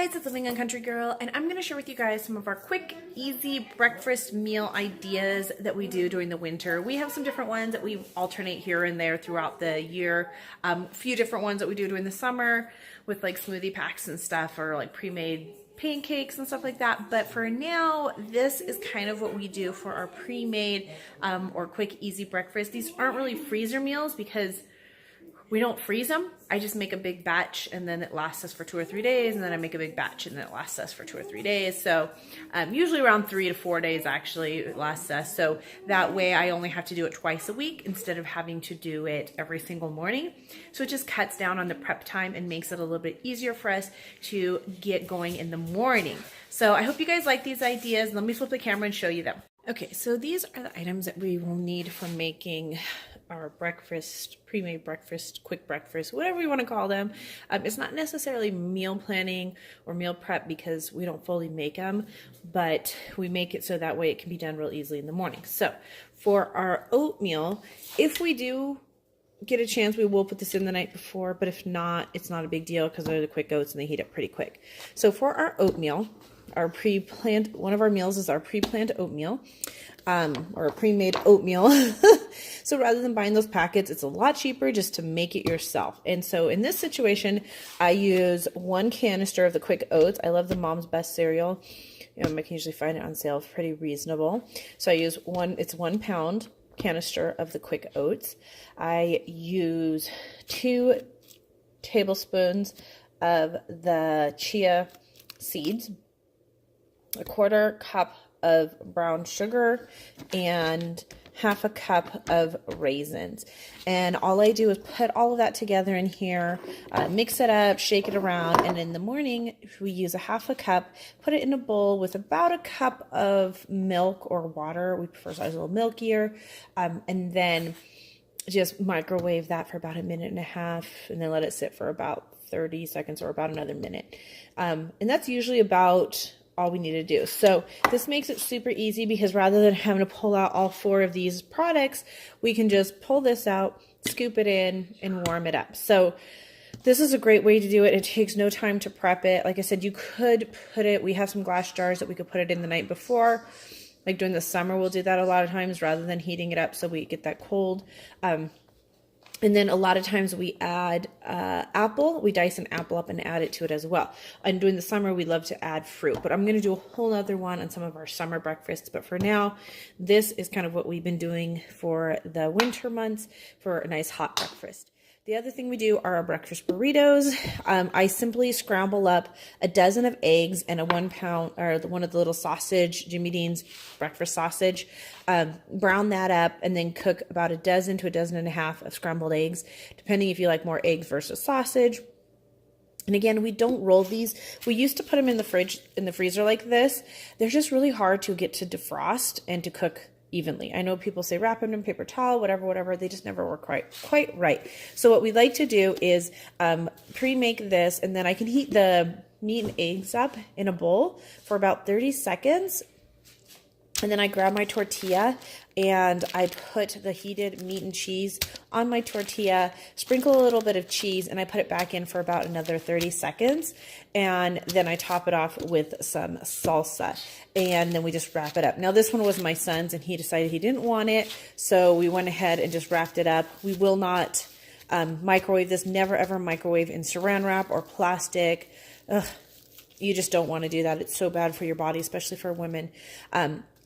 guys, it's Living on Country Girl, and I'm going to share with you guys some of our quick, easy breakfast meal ideas that we do during the winter. We have some different ones that we alternate here and there throughout the year. A few different ones that we do during the summer with like smoothie packs and stuff, or like pre-made pancakes and stuff like that. But for now, this is kind of what we do for our pre-made or quick, easy breakfast. These aren't really freezer meals because we don't freeze them. I just make a big batch and then it lasts us for 2 or 3 days, and then I make a big batch and then it lasts us for 2 or 3 days. So usually around 3 to 4 days actually it lasts us. So that way I only have to do it twice a week instead of having to do it every single morning. So it just cuts down on the prep time and makes it a little bit easier for us to get going in the morning. So I hope you guys like these ideas. Let me flip the camera and show you them. Okay, so these are the items that we will need for making our breakfast, pre-made breakfast, quick breakfast, whatever you want to call them. It's not necessarily meal planning or meal prep because we don't fully make them, but we make it so that way it can be done real easily in the morning. So for our oatmeal, if we do get a chance, we will put this in the night before, but if not, it's not a big deal because they're the quick oats and they heat up pretty quick. So for our oatmeal, our pre-planned, one of our meals is our pre-planned oatmeal. Or a pre-made oatmeal. So rather than buying those packets, it's a lot cheaper just to make it yourself. And so in this situation, I use 1 canister of the quick oats. I love the Mom's Best cereal. I can usually find it on sale pretty reasonable. So I use it's 1 pound canister of the quick oats. I use 2 tablespoons of the chia seeds, a 1/4 cup of brown sugar, and 1/2 cup of raisins. And all I do is put all of that together in here, mix it up, shake it around, and in the morning we use 1/2 cup, put it in a bowl with about 1 cup of milk or water. We prefer a little milkier, and then just microwave that for about 1.5 minutes, and then let it sit for about 30 seconds or about another minute. And that's usually about all we need to do. So this makes it super easy because rather than having to pull out all 4 of these products, we can just pull this out, scoop it in, and warm it up. So this is a great way to do it. It takes no time to prep it. Like I said, you could put it, we have some glass jars that we could put it in the night before. Like during the summer, we'll do that a lot of times rather than heating it up so we get that cold. And then a lot of times we add apple. We dice an apple up and add it to it as well. And during the summer, we love to add fruit. But I'm going to do a whole other one on some of our summer breakfasts. But for now, this is kind of what we've been doing for the winter months for a nice hot breakfast. The other thing we do are our breakfast burritos. I simply scramble up a dozen of eggs and a 1 pound, or one of the little sausage, Jimmy Dean's breakfast sausage. Brown that up and then cook about 12 to 1.5 dozen of scrambled eggs, depending if you like more eggs versus sausage. And again, we don't roll these. We used to put them in the fridge, in the freezer like this. They're just really hard to get to defrost and to cook evenly. I know people say wrap them in paper towel, whatever. They just never work quite right. So what we like to do is pre-make this, and then I can heat the meat and eggs up in a bowl for about 30 seconds. And then I grab my tortilla and I put the heated meat and cheese on my tortilla, sprinkle a little bit of cheese, and I put it back in for about another 30 seconds. And then I top it off with some salsa. And then we just wrap it up. Now this one was my son's and he decided he didn't want it. So we went ahead and just wrapped it up. We will not microwave this. Never ever microwave in saran wrap or plastic. Ugh, you just don't want to do that. It's so bad for your body, especially for women.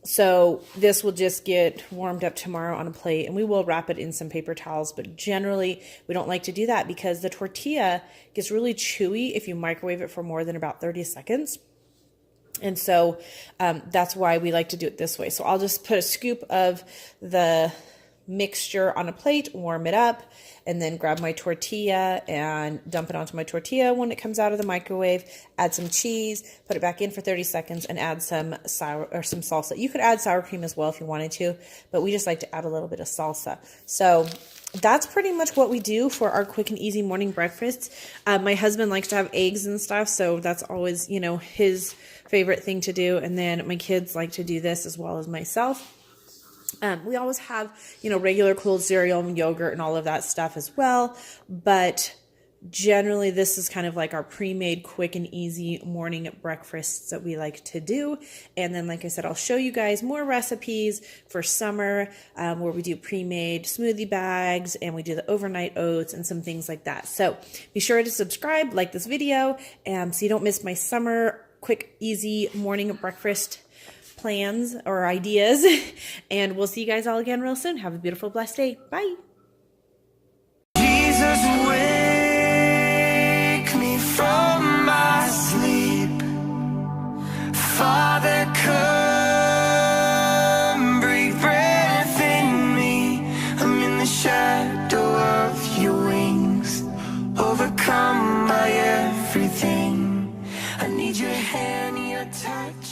So this will just get warmed up tomorrow on a plate, and we will wrap it in some paper towels, but generally we don't like to do that because the tortilla gets really chewy if you microwave it for more than about 30 seconds. And so that's why we like to do it this way. So I'll just put a scoop of the mixture on a plate, warm it up, and then grab my tortilla and dump it onto my tortilla when it comes out of the microwave, add some cheese, put it back in for 30 seconds, and add some salsa. You could add sour cream as well if you wanted to, but we just like to add a little bit of salsa. So that's pretty much what we do for our quick and easy morning breakfasts. My husband likes to have eggs and stuff, so that's always, his favorite thing to do. And then my kids like to do this as well as myself. We always have, regular cold cereal and yogurt and all of that stuff as well. But Generally, this is kind of like our pre-made quick and easy morning breakfasts that we like to do. And then, like I said, I'll show you guys more recipes for summer where we do pre-made smoothie bags and we do the overnight oats and some things like that. So be sure to subscribe, like this video, so you don't miss my summer quick, easy morning breakfast plans or ideas. And we'll see you guys all again real soon. Have a beautiful, blessed day. Bye. Jesus, wake me from my sleep. Father, come, breathe breath in me. I'm in the shadow of your wings, overcome by everything. I need your hand, your touch.